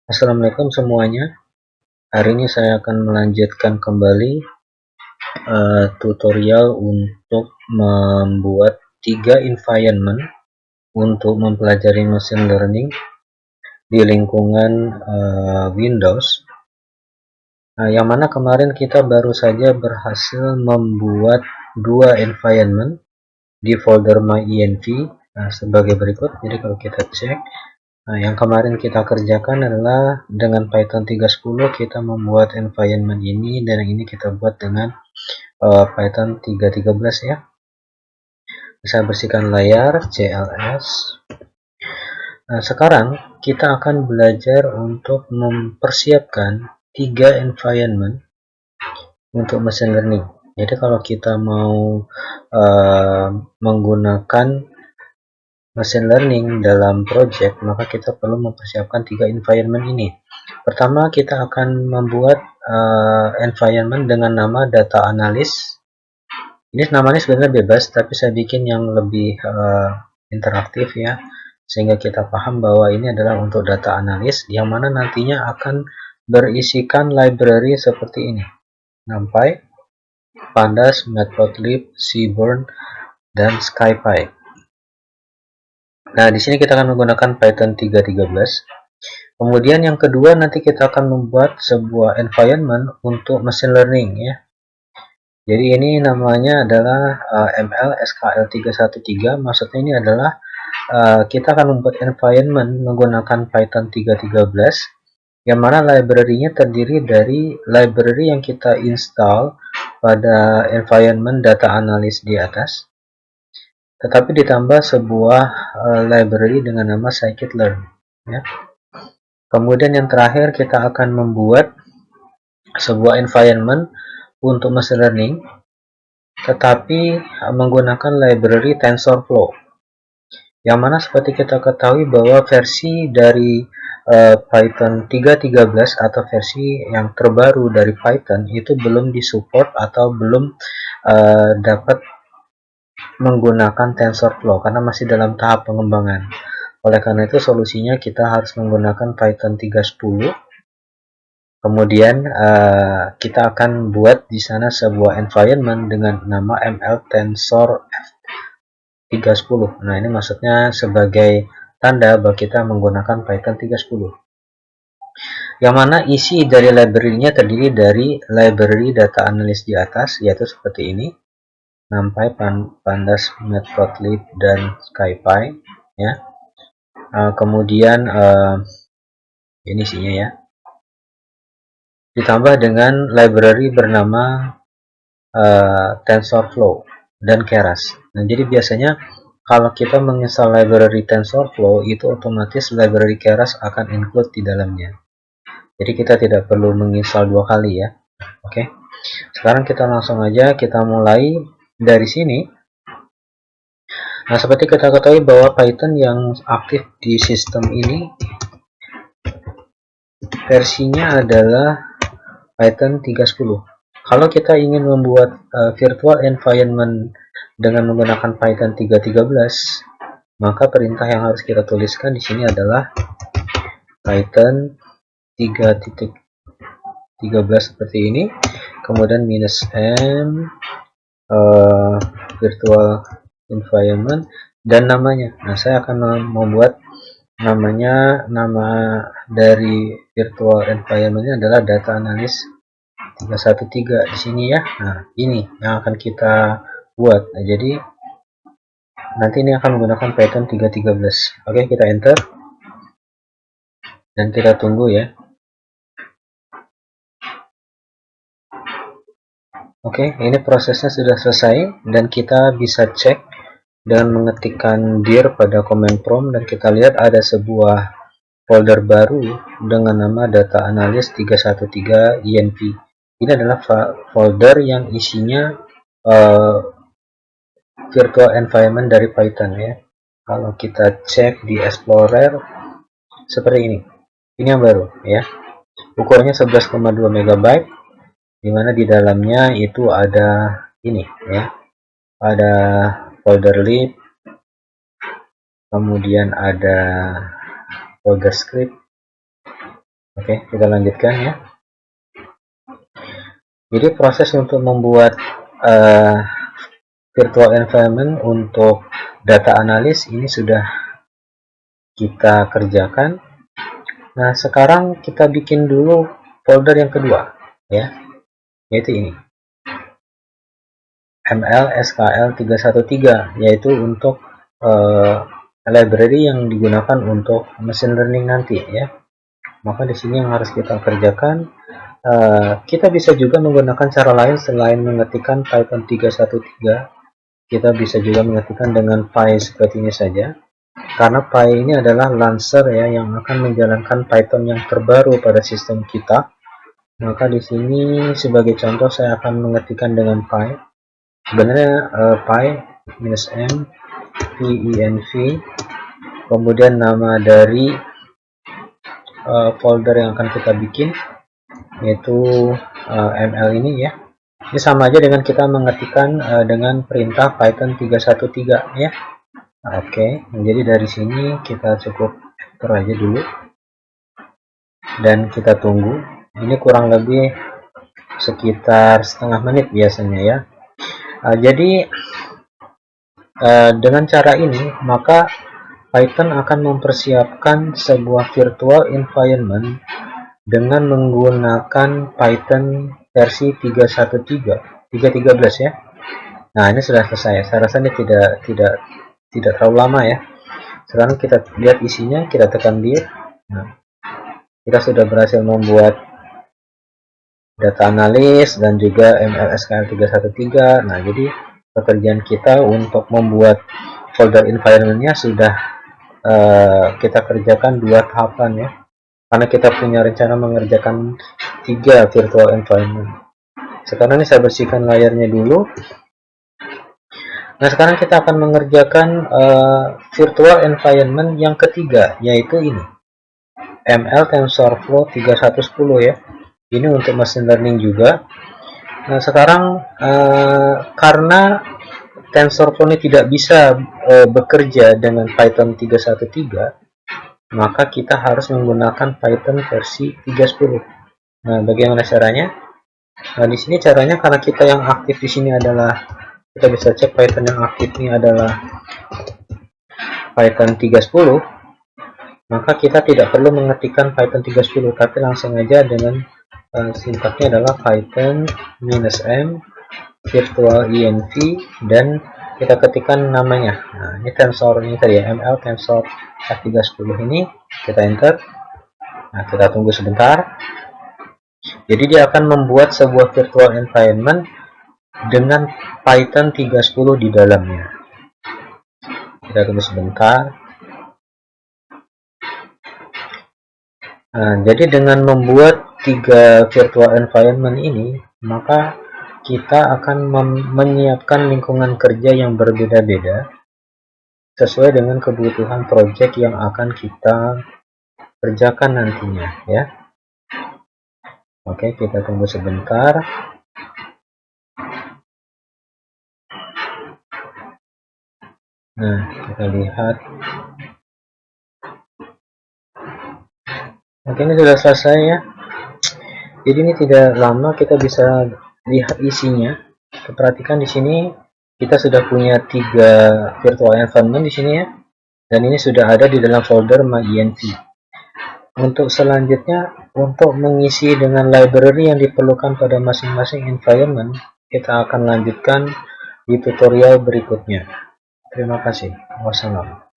Assalamualaikum semuanya. Hari ini saya akan melanjutkan kembali tutorial untuk membuat 3 environment untuk mempelajari machine learning di lingkungan Windows. Yang mana kemarin kita baru saja berhasil membuat 2 environment di folder myenv sebagai berikut. Jadi kalau kita cek, yang kemarin kita kerjakan adalah dengan Python 3.10 kita membuat environment ini, dan yang ini kita buat dengan Python 3.13 ya. Bisa bersihkan layar, CLS. Sekarang kita akan belajar untuk mempersiapkan 3 environment untuk machine learning. Jadi kalau kita mau menggunakan machine learning dalam project, maka kita perlu mempersiapkan 3 environment ini. Pertama, kita akan membuat environment dengan nama data analyst. Ini namanya sebenarnya bebas, tapi saya bikin yang lebih interaktif ya, sehingga kita paham bahwa ini adalah untuk data analyst, yang mana nantinya akan berisikan library seperti ini: NumPy, Pandas, Matplotlib, Seaborn, dan SciPy. Nah, di sini kita akan menggunakan Python 3.13. Kemudian yang kedua, nanti kita akan membuat sebuah environment untuk machine learning ya. Jadi ini namanya adalah ML SKL 313. Maksudnya ini adalah kita akan membuat environment menggunakan Python 3.13, yang mana library-nya terdiri dari library yang kita install pada environment data analyst di atas, tetapi ditambah sebuah library dengan nama scikit-learn ya. Kemudian yang terakhir, kita akan membuat sebuah environment untuk machine learning, tetapi menggunakan library TensorFlow, yang mana seperti kita ketahui bahwa versi dari Python 3.13 atau versi yang terbaru dari Python itu belum disupport atau belum dapat menggunakan TensorFlow karena masih dalam tahap pengembangan. Oleh karena itu solusinya kita harus menggunakan Python 3.10. Kemudian kita akan buat di sana sebuah environment dengan nama ML Tensor F310. Nah, ini maksudnya sebagai tanda bahwa kita menggunakan Python 3.10. Yang mana isi dari library-nya terdiri dari library data analyst di atas, yaitu seperti ini: NumPy, Pandas, Matplotlib, dan SciPy ya. Kemudian ini isinya ya, ditambah dengan library bernama TensorFlow dan Keras. Nah, jadi biasanya kalau kita menginstal library TensorFlow, itu otomatis library Keras akan include di dalamnya. Jadi kita tidak perlu menginstal 2 kali ya. Oke. Sekarang kita langsung aja kita mulai dari sini. Nah, seperti kita ketahui bahwa Python yang aktif di sistem ini versinya adalah Python 3.10. Kalau kita ingin membuat virtual environment dengan menggunakan Python 3.13, maka perintah yang harus kita tuliskan di sini adalah Python 3.13 seperti ini, kemudian -m virtual environment dan namanya. Nah, saya akan membuat nama dari virtual environment-nya adalah data analyst 313 di sini ya. Nah, ini yang akan kita buat. Nah, jadi nanti ini akan menggunakan Python 3.13. Oke, kita enter dan kita tunggo ya. Oke, ini prosesnya sudah selesai dan kita bisa cek dengan mengetikkan dir pada command prompt, dan kita lihat ada sebuah folder baru dengan nama data analyst 313 env. Ini adalah folder yang isinya virtual environment dari Python ya. Kalau kita cek di Explorer seperti ini. Ini yang baru ya. Ukurannya 11,2 MB, dimana di dalamnya itu ada ini ya. Ada folder lib, kemudian ada folder script, Oke, kita lanjutkan ya. Jadi proses untuk membuat virtual environment untuk data analis ini sudah kita kerjakan. Nah, sekarang kita bikin dulu folder yang kedua ya, yaitu ini. ML-SKL313, yaitu untuk library yang digunakan untuk machine learning nanti ya. Maka di sini yang harus kita kerjakan, kita bisa juga menggunakan cara lain selain mengetikkan Python 313. Kita bisa juga mengetikkan dengan Py seperti ini saja, karena Py ini adalah launcher ya yang akan menjalankan Python yang terbaru pada sistem kita. Maka di sini sebagai contoh saya akan mengetikkan dengan Py. Sebenarnya Py -m -penv, kemudian nama dari folder yang akan kita bikin, yaitu ml ini ya. Ini sama aja dengan kita mengetikkan dengan perintah Python 313 ya. Oke, jadi dari sini kita cukup enter aja dulu dan kita tunggu. Ini kurang lebih sekitar setengah menit biasanya ya. Jadi dengan cara ini maka Python akan mempersiapkan sebuah virtual environment dengan menggunakan Python versi 313 ya. Nah, ini sudah selesai. Saya rasa ini tidak terlalu lama ya. Sekarang kita lihat isinya, kita tekan div. Nah, kita sudah berhasil membuat data analis dan juga ML-SKL313. Nah, jadi pekerjaan kita untuk membuat folder environment-nya sudah kita kerjakan 2 tahapan ya, karena kita punya rencana mengerjakan 3 virtual environment. Sekarang ini saya bersihkan layarnya dulu. Nah, sekarang kita akan mengerjakan virtual environment yang ketiga, yaitu ini ML TensorFlow 3110 ya. Ini untuk machine learning juga. Nah, sekarang karena TensorFlow ini tidak bisa bekerja dengan Python 313, maka kita harus menggunakan Python versi 3.10. Nah, bagaimana caranya? Nah, di sini caranya, karena kita yang aktif di sini adalah, kita bisa cek Python yang aktif ini adalah Python 3.10, maka kita tidak perlu mengetikkan Python 3.10, tapi langsung aja dengan sintaksnya adalah Python -m virtual env dan kita ketikkan namanya. Nah, ini tensor ini tadi ya, ML tensor F310 ini, kita enter. Nah, kita tunggu sebentar. Jadi dia akan membuat sebuah virtual environment dengan Python 3.10 di dalamnya. Kita tunggu sebentar. Nah, jadi dengan membuat 3 virtual environment ini, maka kita akan menyiapkan lingkungan kerja yang berbeda-beda sesuai dengan kebutuhan project yang akan kita kerjakan nantinya ya. Oke, kita tunggu sebentar. Nah, kita lihat. Oke, ini sudah selesai ya. Jadi ini tidak lama, kita bisa lihat isinya. Perhatikan di sini kita sudah punya 3 virtual environment di sini ya. Dan ini sudah ada di dalam folder myenv. Untuk selanjutnya, untuk mengisi dengan library yang diperlukan pada masing-masing environment, kita akan lanjutkan di tutorial berikutnya. Terima kasih. Wassalam.